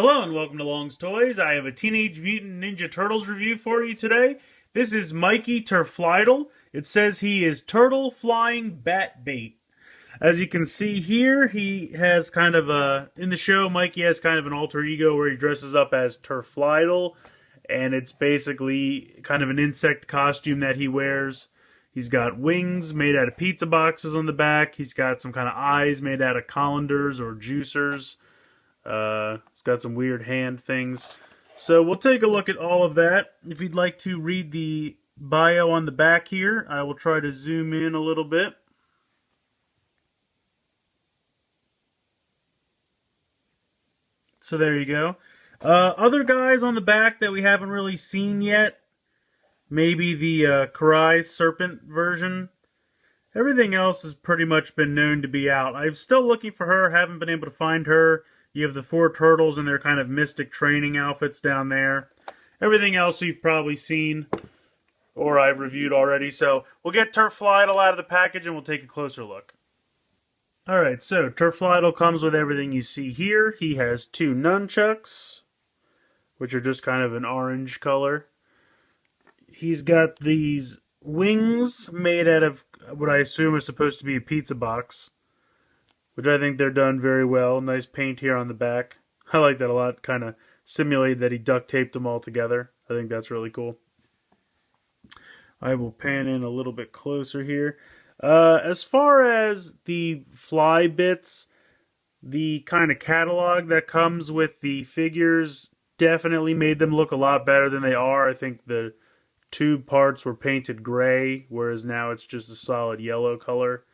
Hello and welcome to Long's Toys. I have a Teenage Mutant Ninja Turtles review for you today. This is Mikey Turflytle. It says he is turtle flying bat bait. As you can see here, he has kind of in the show, Mikey has kind of an alter ego where he dresses up as Turflytle, and it's basically kind of an insect costume that he wears. He's got wings made out of pizza boxes on the back. He's got some kind of eyes made out of colanders or juicers. It's got some weird hand things. So we'll take a look at all of that. If you'd like to read the bio on the back here, I will try to zoom in a little bit. So there you go. Other guys on the back that we haven't really seen yet. Maybe the Karai's Serpent version. Everything else has pretty much been known to be out. I'm still looking for her. Haven't been able to find her. You have the four turtles in their kind of mystic training outfits down there. Everything else you've probably seen or I've reviewed already. So we'll get Turflytle out of the package and we'll take a closer look. Alright, so Turflytle comes with everything you see here. He has two nunchucks, which are just kind of an orange color. He's got these wings made out of what I assume is supposed to be a pizza box, which I think they're done very well. Nice paint here on the back. I like that a lot. Kind of simulated that he duct taped them all together. I think that's really cool. I will pan in a little bit closer here. As far as the fly bits, the kind of catalog that comes with the figures definitely made them look a lot better than they are. I think the tube parts were painted gray, whereas now it's just a solid yellow color.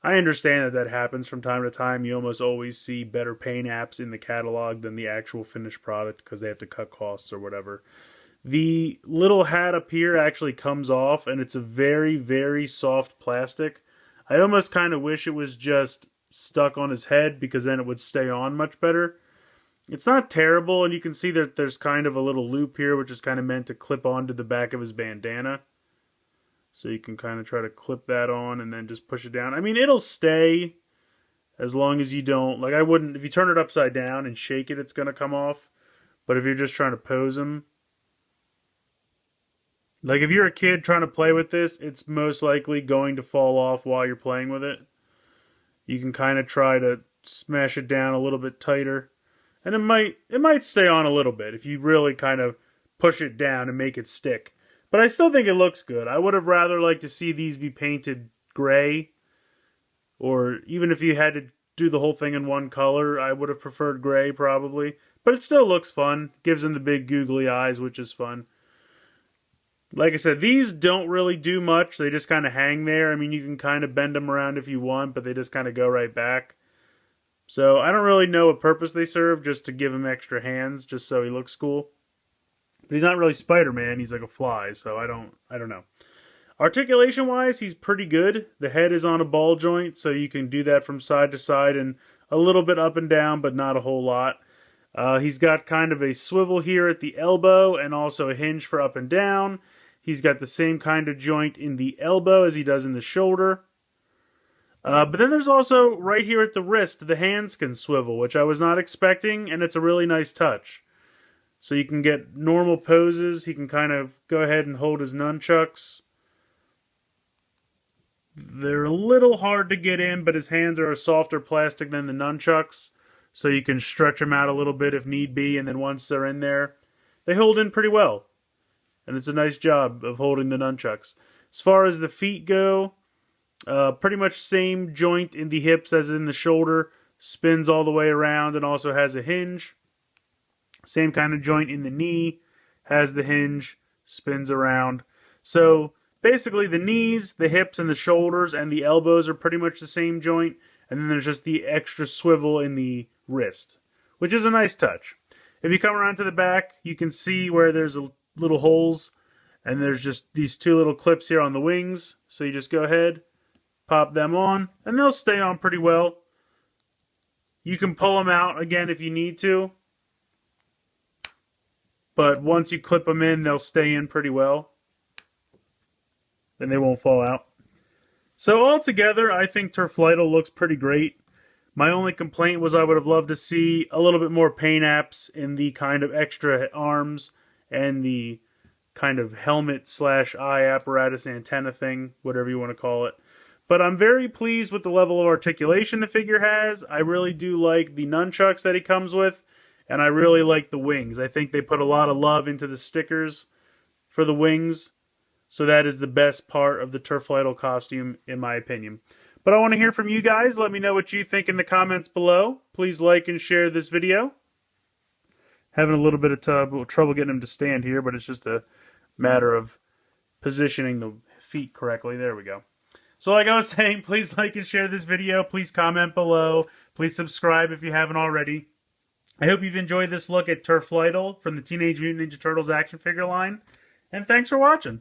I understand that that happens from time to time. You almost always see better paint apps in the catalog than the actual finished product because they have to cut costs or whatever. The little hat up here actually comes off, and it's a very, very soft plastic. I almost kind of wish it was just stuck on his head because then it would stay on much better. It's not terrible, and you can see that there's kind of a little loop here which is kind of meant to clip onto the back of his bandana. So you can kind of try to clip that on and then just push it down. I mean, it'll stay as long as you don't... Like, I wouldn't... If you turn it upside down and shake it, it's going to come off. But if you're just trying to pose him... Like, if you're a kid trying to play with this, it's most likely going to fall off while you're playing with it. You can kind of try to smash it down a little bit tighter. And it might stay on a little bit if you really kind of push it down and make it stick. But I still think it looks good. I would have rather liked to see these be painted gray. Or even if you had to do the whole thing in one color, I would have preferred gray probably. But it still looks fun. Gives them the big googly eyes, which is fun. Like I said, these don't really do much. They just kind of hang there. I mean, you can kind of bend them around if you want, but they just kind of go right back. So I don't really know what purpose they serve, just to give him extra hands, just so he looks cool. But he's not really Spider-Man, he's like a fly, so I don't know. Articulation-wise, he's pretty good. The head is on a ball joint, so you can do that from side to side and a little bit up and down, but not a whole lot. He's got kind of a swivel here at the elbow and also a hinge for up and down. He's got the same kind of joint in the elbow as he does in the shoulder. But then there's also, right here at the wrist, the hands can swivel, which I was not expecting, and it's a really nice touch. So you can get normal poses. He can kind of go ahead and hold his nunchucks. They're a little hard to get in, but his hands are a softer plastic than the nunchucks. So you can stretch them out a little bit if need be, and then once they're in there, they hold in pretty well. And it's a nice job of holding the nunchucks. As far as the feet go, pretty much same joint in the hips as in the shoulder. Spins all the way around and also has a hinge. Same kind of joint in the knee, has the hinge, spins around. So basically the knees, the hips, and the shoulders and the elbows are pretty much the same joint. And then there's just the extra swivel in the wrist, which is a nice touch. If you come around to the back, you can see where there's little holes. And there's just these two little clips here on the wings. So you just go ahead, pop them on, and they'll stay on pretty well. You can pull them out again if you need to. But once you clip them in, they'll stay in pretty well. And they won't fall out. So altogether, I think Turflytle looks pretty great. My only complaint was I would have loved to see a little bit more paint apps in the kind of extra arms and the kind of helmet slash eye apparatus antenna thing, whatever you want to call it. But I'm very pleased with the level of articulation the figure has. I really do like the nunchucks that he comes with, and I really like the wings. I think they put a lot of love into the stickers for the wings, so that is the best part of the Turflytle costume, in my opinion. But I want to hear from you guys. Let me know what you think in the comments below. Please like and share this video. Having a little bit of trouble getting him to stand here, but it's just a matter of positioning the feet correctly. There we go. So like I was saying, please like and share this video. Please comment below. Please subscribe if you haven't already. I hope you've enjoyed this look at Turflytle from the Teenage Mutant Ninja Turtles action figure line. And thanks for watching.